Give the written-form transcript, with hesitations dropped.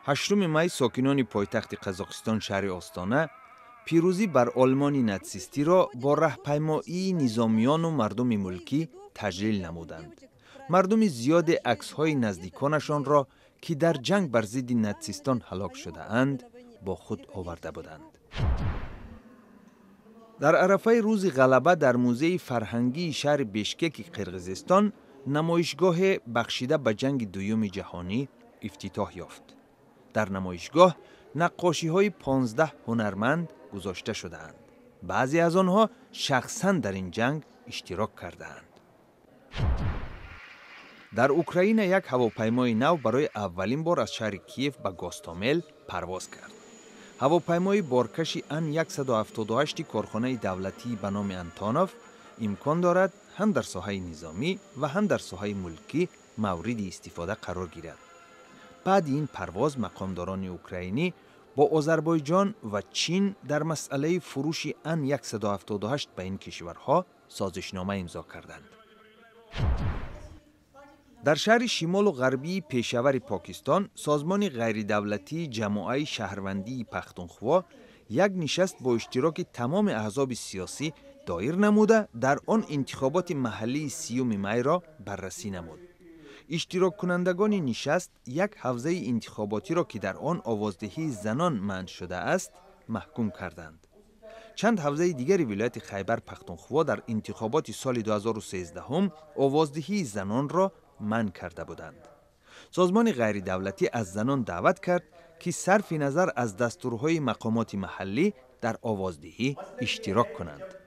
8 می ساکنان پایتخت قزاقستان شهر آستانه پیروزی بر آلمان ناتسیستی را با راهپیمایی نظامیان و مردم ملکی تجلیل نمودند. مردم زیاد عکس‌های نزدیکانشان را که در جنگ بر ضد ناتسیستان هلاک شده اند با خود آورده بودند. در عرفه روز غلبه در موزه فرهنگی شهر بیشکک قرقیزستان نمایشگاه بخشیده به جنگ دوم جهانی افتتاح یافت. در نمایشگاه نقاشی‌های 15 هنرمند گذاشته شده‌اند. بعضی از آنها شخصاً در این جنگ اشتراک کرده‌اند. در اوکراین یک هواپیمای نو برای اولین بار از شهر کیف به گاستامل پرواز کرد. هواپیمای بارکش ان-178 کارخانه دولتی به نام انتانوف امکان دارد هم در ساحه نظامی و هم در ساحه ملکی مورد استفاده قرار گیرد. بعد این پرواز مقامداران اوکراینی با آذربایجان و چین در مسئله فروش ان-178 به این کشورها سازشنامه امضا کردند. در شهر شمال و غربی پیشور پاکستان، سازمان غیردولتی جماعه شهروندی پختونخوا یک نشست با اشتراک تمام احزاب سیاسی دایر نموده در آن انتخابات محلی 30 می را بررسی نمود. اشتراک کنندگان نشست یک حوزه انتخاباتی را که در آن آوازدهی زنان منع شده است محکوم کردند. چند حوزه دیگر ولایت خیبر پختونخوا در انتخابات سال 2013 هم آوازدهی زنان را منع کرده بودند. سازمان غیردولتی از زنان دعوت کرد که صرف نظر از دستورهای مقامات محلی در آوازدهی اشتراک کنند.